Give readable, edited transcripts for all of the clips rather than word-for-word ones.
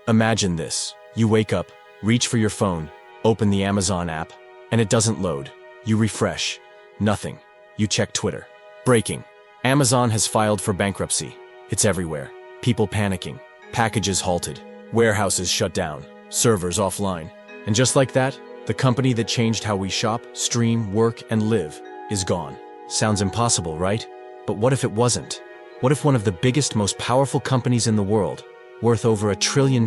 Imagine this. You wake up, reach for your phone, open the Amazon app, and it doesn't load. You refresh. Nothing. You check Twitter. Breaking. Amazon has filed for bankruptcy. It's everywhere. People panicking. Packages halted. Warehouses shut down. Servers offline. And just like that, the company that changed how we shop, stream, work, and live is gone. Sounds impossible, right? But what if it wasn't? What if one of the biggest, most powerful companies in the world, worth over $1 trillion,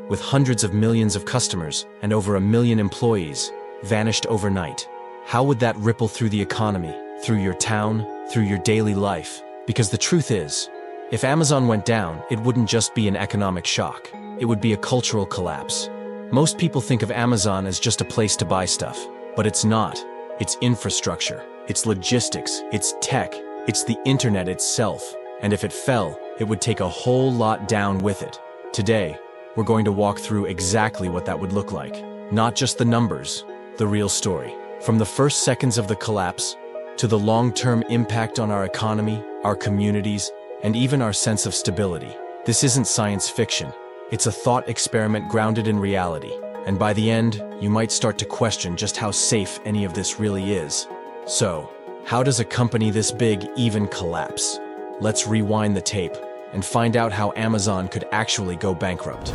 with hundreds of millions of customers and over 1 million employees, vanished overnight? How would that ripple through the economy, through your town, through your daily life? Because the truth is, if Amazon went down, it wouldn't just be an economic shock. It would be a cultural collapse. Most people think of Amazon as just a place to buy stuff, but it's not. It's infrastructure, it's logistics, it's tech, it's the internet itself. And if it fell, it would take a whole lot down with it. Today, we're going to walk through exactly what that would look like. Not just the numbers, the real story. From the first seconds of the collapse, to the long-term impact on our economy, our communities, and even our sense of stability. This isn't science fiction. It's a thought experiment grounded in reality. And by the end, you might start to question just how safe any of this really is. So, how does a company this big even collapse? Let's rewind the tape and find out how Amazon could actually go bankrupt.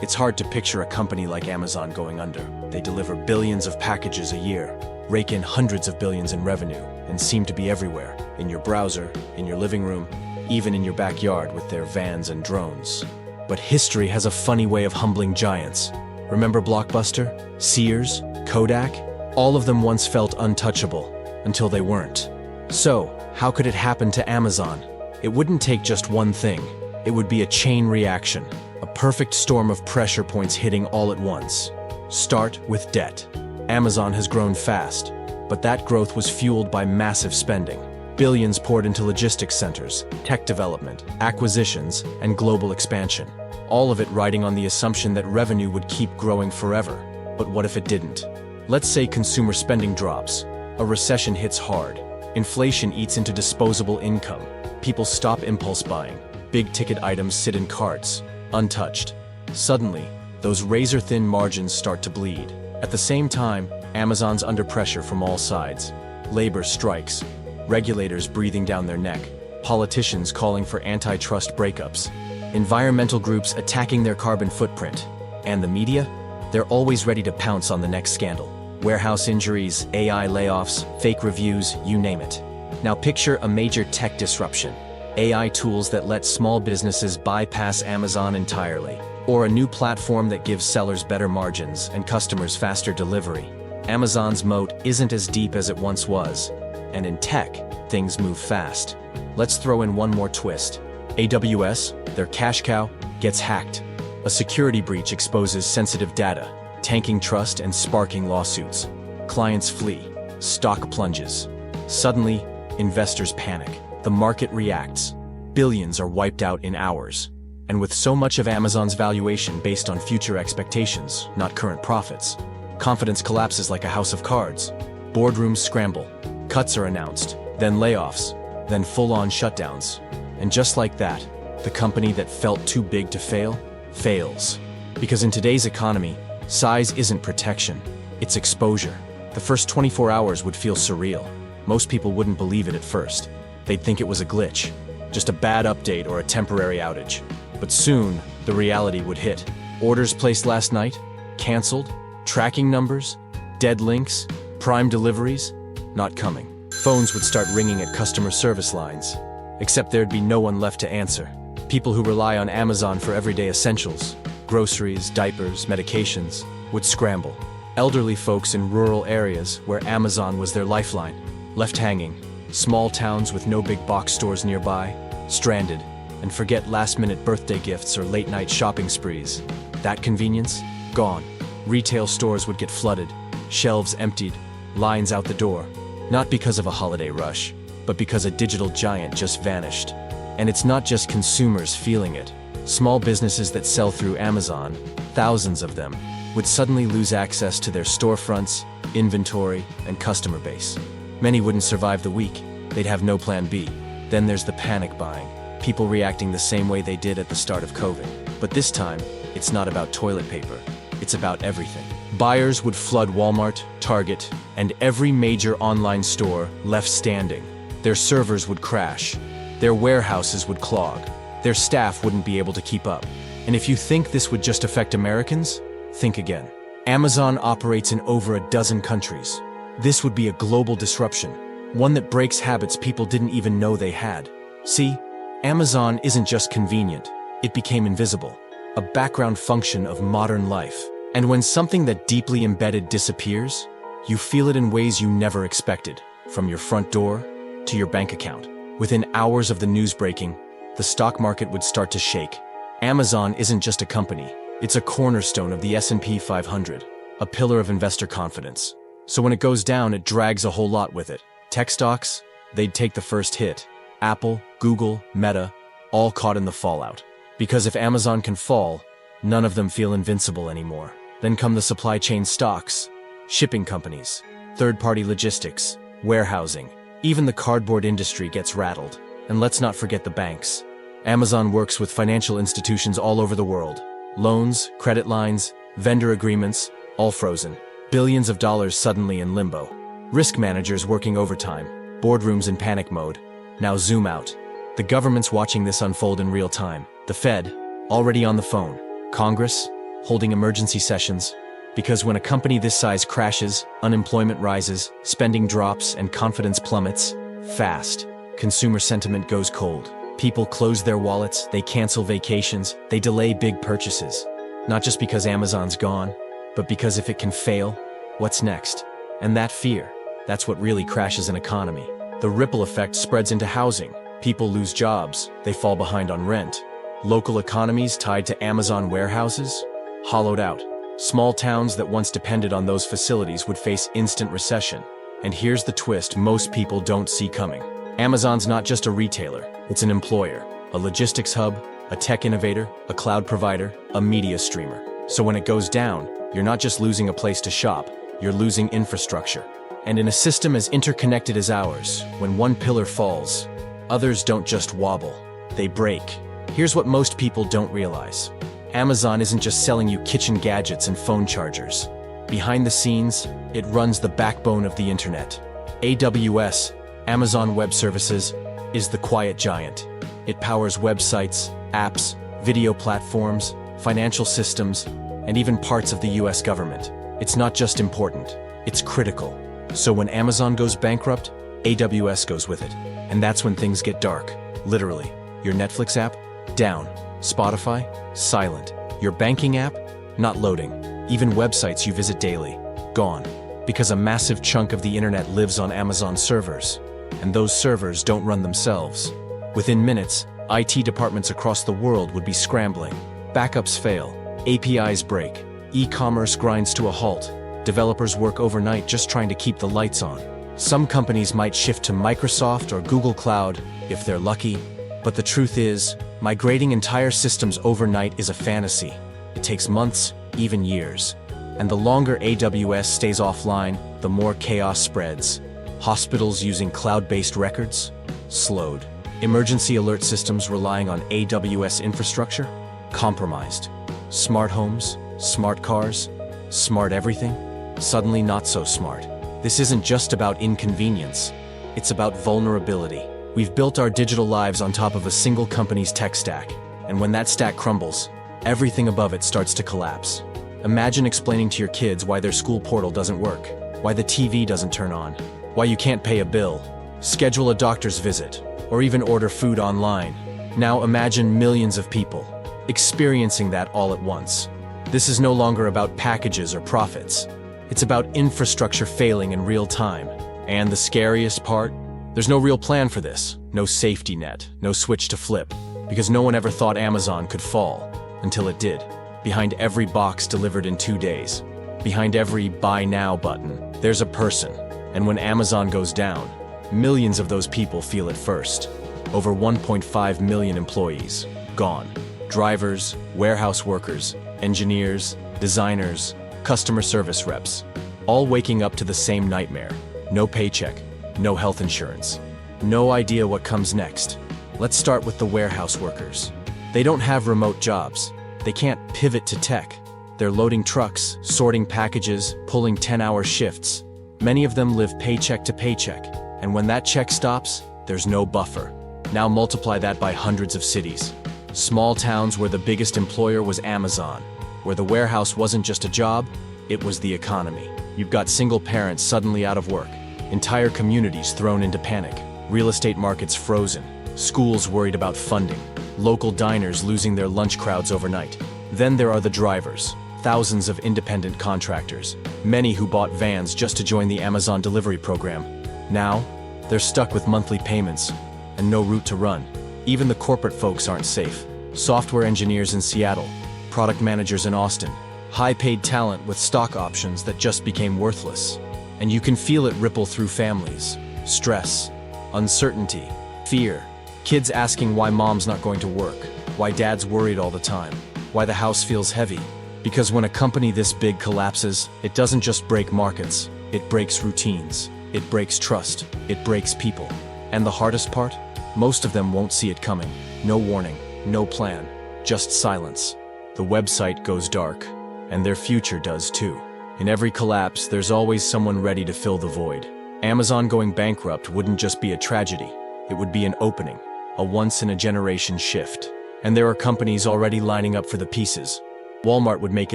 It's hard to picture a company like Amazon going under. They deliver billions of packages a year, rake in hundreds of billions in revenue, and seem to be everywhere, in your browser, in your living room, even in your backyard with their vans and drones. But history has a funny way of humbling giants. Remember Blockbuster, Sears, Kodak? All of them once felt untouchable, until they weren't. So, how could it happen to Amazon? It wouldn't take just one thing. It would be a chain reaction, a perfect storm of pressure points hitting all at once. Start with debt. Amazon has grown fast, but that growth was fueled by massive spending. Billions poured into logistics centers, tech development, acquisitions, and global expansion. All of it riding on the assumption that revenue would keep growing forever. But what if it didn't? Let's say consumer spending drops, a recession hits hard, inflation eats into disposable income, people stop impulse buying, big-ticket items sit in carts, untouched. Suddenly, those razor-thin margins start to bleed. At the same time, Amazon's under pressure from all sides. Labor strikes, regulators breathing down their neck, politicians calling for antitrust breakups, environmental groups attacking their carbon footprint, and the media? They're always ready to pounce on the next scandal. Warehouse injuries, AI layoffs, fake reviews, you name it. Now picture a major tech disruption. AI tools that let small businesses bypass Amazon entirely. Or a new platform that gives sellers better margins and customers faster delivery. Amazon's moat isn't as deep as it once was. And in tech, things move fast. Let's throw in one more twist. AWS, their cash cow, gets hacked. A security breach exposes sensitive data, tanking trust and sparking lawsuits. Clients flee. Stock plunges. Suddenly, investors panic. The market reacts. Billions are wiped out in hours. And with so much of Amazon's valuation based on future expectations, not current profits, confidence collapses like a house of cards. Boardrooms scramble. Cuts are announced. Then layoffs. Then full-on shutdowns. And just like that, the company that felt too big to fail, fails. Because in today's economy, size isn't protection, it's exposure. The first 24 hours would feel surreal. Most people wouldn't believe it at first. They'd think it was a glitch, just a bad update or a temporary outage. But soon, the reality would hit. Orders placed last night, canceled, tracking numbers, dead links, Prime deliveries, not coming. Phones would start ringing at customer service lines, except there'd be no one left to answer. People who rely on Amazon for everyday essentials, groceries, diapers, medications, would scramble. Elderly folks in rural areas where Amazon was their lifeline, left hanging. Small towns with no big box stores nearby, stranded. And forget last-minute birthday gifts or late-night shopping sprees. That convenience? Gone. Retail stores would get flooded, shelves emptied, lines out the door. Not because of a holiday rush, but because a digital giant just vanished. And it's not just consumers feeling it. Small businesses that sell through Amazon, thousands of them, would suddenly lose access to their storefronts, inventory, and customer base. Many wouldn't survive the week. They'd have no plan B. Then there's the panic buying. People reacting the same way they did at the start of COVID. But this time, it's not about toilet paper. It's about everything. Buyers would flood Walmart, Target, and every major online store left standing. Their servers would crash. Their warehouses would clog. Their staff wouldn't be able to keep up. And if you think this would just affect Americans, think again. Amazon operates in over a dozen countries. This would be a global disruption, one that breaks habits people didn't even know they had. See, Amazon isn't just convenient, it became invisible, a background function of modern life. And when something that deeply embedded disappears, you feel it in ways you never expected, from your front door to your bank account. Within hours of the news breaking, the stock market would start to shake. Amazon isn't just a company, it's a cornerstone of the S&P 500, a pillar of investor confidence. So when it goes down, it drags a whole lot with it. Tech stocks, they'd take the first hit. Apple, Google, Meta, all caught in the fallout. Because if Amazon can fall, none of them feel invincible anymore. Then come the supply chain stocks, shipping companies, third-party logistics, warehousing. Even the cardboard industry gets rattled. And let's not forget the banks. Amazon works with financial institutions all over the world. Loans, credit lines, vendor agreements, all frozen. Billions of dollars suddenly in limbo. Risk managers working overtime, boardrooms in panic mode. Now zoom out. The government's watching this unfold in real time. The Fed, already on the phone. Congress, holding emergency sessions. Because when a company this size crashes, unemployment rises, spending drops, and confidence plummets, fast. Consumer sentiment goes cold. People close their wallets, they cancel vacations, they delay big purchases. Not just because Amazon's gone, but because if it can fail, what's next? And that fear, that's what really crashes an economy. The ripple effect spreads into housing. People lose jobs, they fall behind on rent. Local economies tied to Amazon warehouses, hollowed out. Small towns that once depended on those facilities would face instant recession. And here's the twist most people don't see coming. Amazon's not just a retailer, it's an employer, a logistics hub, a tech innovator, a cloud provider, a media streamer. So when it goes down, you're not just losing a place to shop, you're losing infrastructure. And in a system as interconnected as ours, when one pillar falls, others don't just wobble, they break. Here's what most people don't realize. Amazon isn't just selling you kitchen gadgets and phone chargers. Behind the scenes, it runs the backbone of the internet. AWS, Amazon Web Services, is the quiet giant. It powers websites, apps, video platforms, financial systems, and even parts of the US government. It's not just important, it's critical. So when Amazon goes bankrupt, AWS goes with it. And that's when things get dark. Literally. Your Netflix app? Down. Spotify? Silent. Your banking app? Not loading. Even websites you visit daily? Gone. Because a massive chunk of the internet lives on Amazon servers. And those servers don't run themselves. Within minutes, IT departments across the world would be scrambling. Backups fail. APIs break. E-commerce grinds to a halt. Developers work overnight just trying to keep the lights on. Some companies might shift to Microsoft or Google Cloud, if they're lucky. But the truth is, migrating entire systems overnight is a fantasy. It takes months, even years. And the longer AWS stays offline, the more chaos spreads. Hospitals using cloud-based records? Slowed. Emergency alert systems relying on AWS infrastructure? Compromised. Smart homes? Smart cars? Smart everything? Suddenly not so smart. This isn't just about inconvenience. It's about vulnerability. We've built our digital lives on top of a single company's tech stack. And when that stack crumbles, everything above it starts to collapse. Imagine explaining to your kids why their school portal doesn't work, why the TV doesn't turn on, why you can't pay a bill, schedule a doctor's visit, or even order food online. Now imagine millions of people experiencing that all at once. This is no longer about packages or profits. It's about infrastructure failing in real time. And the scariest part? There's no real plan for this, no safety net, no switch to flip, because no one ever thought Amazon could fall, until it did. Behind every box delivered in 2 days, behind every buy now button, there's a person. And when Amazon goes down, millions of those people feel it first. Over 1.5 million employees, gone. Drivers, warehouse workers, engineers, designers, customer service reps, all waking up to the same nightmare. No paycheck, no health insurance. No idea what comes next. Let's start with the warehouse workers. They don't have remote jobs. They can't pivot to tech. They're loading trucks, sorting packages, pulling 10-hour shifts. Many of them live paycheck to paycheck, and when that check stops, there's no buffer. Now multiply that by hundreds of cities. Small towns where the biggest employer was Amazon, where the warehouse wasn't just a job, it was the economy. You've got single parents suddenly out of work, entire communities thrown into panic, real estate markets frozen, schools worried about funding, local diners losing their lunch crowds overnight. Then there are the drivers, thousands of independent contractors, many who bought vans just to join the Amazon delivery program. Now, they're stuck with monthly payments and no route to run. Even the corporate folks aren't safe. Software engineers in Seattle, product managers in Austin, high-paid talent with stock options that just became worthless. And you can feel it ripple through families. Stress, uncertainty, fear. Kids asking why mom's not going to work, why dad's worried all the time, why the house feels heavy. Because when a company this big collapses, it doesn't just break markets, it breaks routines, it breaks trust, it breaks people. And the hardest part? Most of them won't see it coming. No warning, no plan, just silence. The website goes dark, and their future does too. In every collapse, there's always someone ready to fill the void. Amazon going bankrupt wouldn't just be a tragedy, it would be an opening, a once-in-a-generation shift. And there are companies already lining up for the pieces. Walmart would make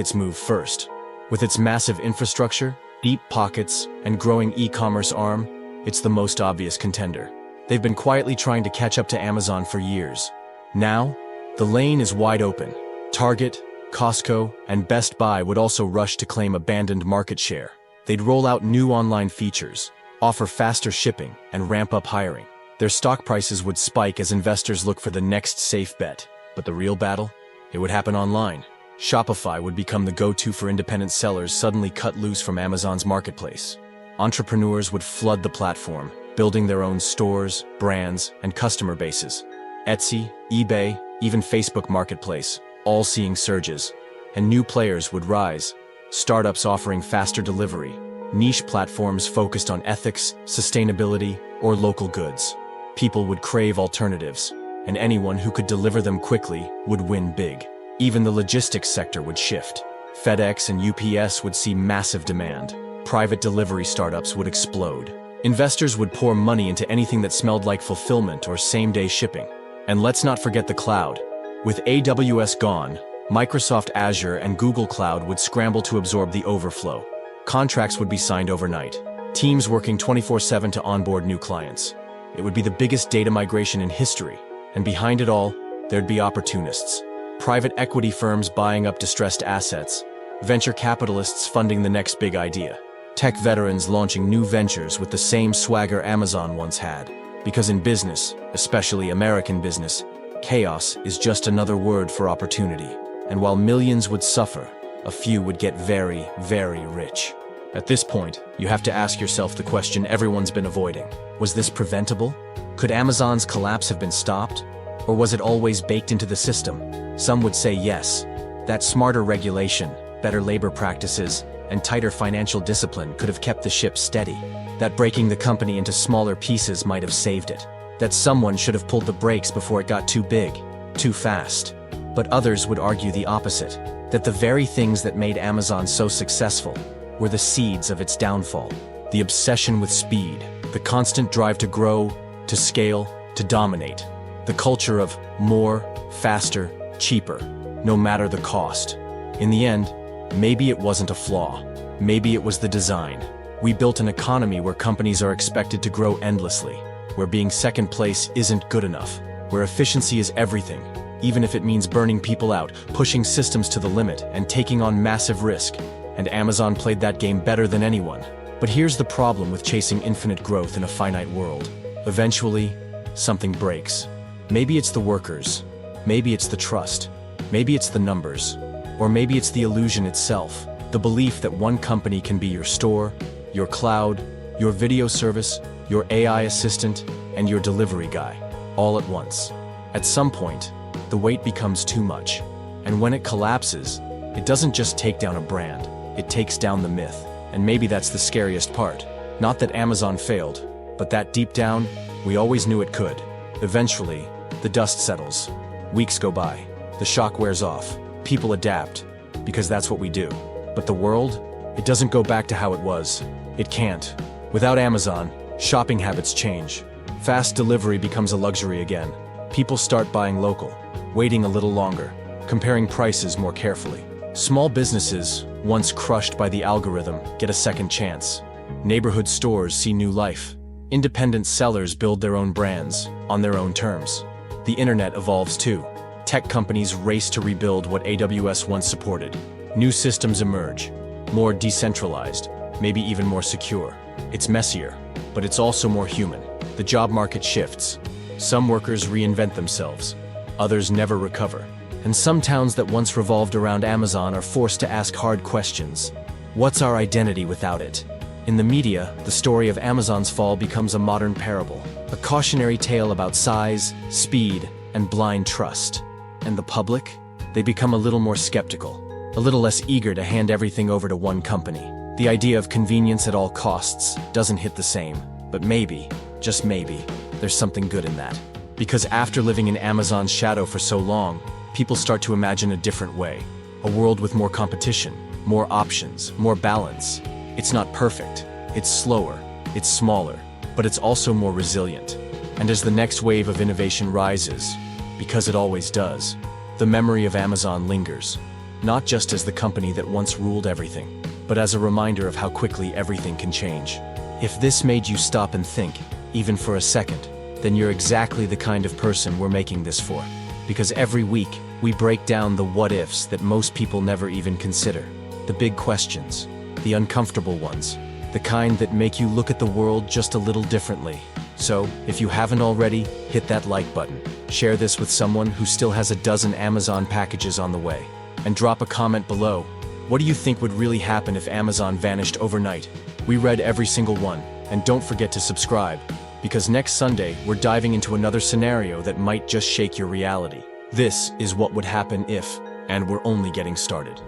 its move first. With its massive infrastructure, deep pockets, and growing e-commerce arm, it's the most obvious contender. They've been quietly trying to catch up to Amazon for years. Now, the lane is wide open. Target, Costco, and Best Buy would also rush to claim abandoned market share. They'd roll out new online features, offer faster shipping, and ramp up hiring. Their stock prices would spike as investors look for the next safe bet. But the real battle? It would happen online. Shopify would become the go-to for independent sellers suddenly cut loose from Amazon's marketplace. Entrepreneurs would flood the platform, building their own stores, brands, and customer bases. Etsy, eBay, even Facebook Marketplace, all seeing surges. And new players would rise. Startups offering faster delivery, niche platforms focused on ethics, sustainability, or local goods. People would crave alternatives, and anyone who could deliver them quickly would win big. Even the logistics sector would shift. FedEx and UPS would see massive demand. Private delivery startups would explode. Investors would pour money into anything that smelled like fulfillment or same-day shipping. And let's not forget the cloud. With AWS gone, Microsoft Azure and Google Cloud would scramble to absorb the overflow. Contracts would be signed overnight. Teams working 24/7 to onboard new clients. It would be the biggest data migration in history. And behind it all, there'd be opportunists. Private equity firms buying up distressed assets. Venture capitalists funding the next big idea. Tech veterans launching new ventures with the same swagger Amazon once had. Because in business, especially American business, chaos is just another word for opportunity. And while millions would suffer, a few would get very, very rich. At this point, you have to ask yourself the question everyone's been avoiding. Was this preventable? Could Amazon's collapse have been stopped? Or was it always baked into the system? Some would say yes. That smarter regulation, better labor practices, and tighter financial discipline could have kept the ship steady. That breaking the company into smaller pieces might have saved it. That someone should have pulled the brakes before it got too big, too fast. But others would argue the opposite, that the very things that made Amazon so successful were the seeds of its downfall. The obsession with speed, the constant drive to grow, to scale, to dominate. The culture of more, faster, cheaper, no matter the cost. In the end, maybe it wasn't a flaw. Maybe it was the design. We built an economy where companies are expected to grow endlessly, where being second place isn't good enough, where efficiency is everything, even if it means burning people out, pushing systems to the limit, and taking on massive risk. And Amazon played that game better than anyone. But here's the problem with chasing infinite growth in a finite world. Eventually, something breaks. Maybe it's the workers, maybe it's the trust, maybe it's the numbers, or maybe it's the illusion itself, the belief that one company can be your store, your cloud, your video service, your AI assistant, and your delivery guy, all at once. At some point, the weight becomes too much, and when it collapses, it doesn't just take down a brand, it takes down the myth. And maybe that's the scariest part. Not that Amazon failed, But that deep down, we always knew it could. Eventually, the dust settles. Weeks go by. The shock wears off. People adapt, because that's what we do. But the world, it doesn't go back to how it was. It can't. Without Amazon, shopping habits change. Fast delivery becomes a luxury again. People start buying local, waiting a little longer, comparing prices more carefully. Small businesses, once crushed by the algorithm, get a second chance. Neighborhood stores see new life. Independent sellers build their own brands, on their own terms. The internet evolves too. Tech companies race to rebuild what AWS once supported. New systems emerge, more decentralized, maybe even more secure. It's messier, but it's also more human. The job market shifts. Some workers reinvent themselves, others never recover. And some towns that once revolved around Amazon are forced to ask hard questions. What's our identity without it? In the media, the story of Amazon's fall becomes a modern parable, a cautionary tale about size, speed, and blind trust. And the public? They become a little more skeptical, a little less eager to hand everything over to one company. The idea of convenience at all costs doesn't hit the same, but maybe, just maybe, there's something good in that. Because after living in Amazon's shadow for so long, people start to imagine a different way, a world with more competition, more options, more balance. It's not perfect, it's slower, it's smaller, but it's also more resilient. And as the next wave of innovation rises, because it always does, the memory of Amazon lingers, not just as the company that once ruled everything, but as a reminder of how quickly everything can change. If this made you stop and think, even for a second, then you're exactly the kind of person we're making this for. Because every week, we break down the what-ifs that most people never even consider. The big questions, the uncomfortable ones, the kind that make you look at the world just a little differently. So, if you haven't already, hit that like button. Share this with someone who still has a dozen Amazon packages on the way. And drop a comment below. What do you think would really happen if Amazon vanished overnight? We read every single one, and don't forget to subscribe, because next Sunday we're diving into another scenario that might just shake your reality. This is what would happen if, and we're only getting started.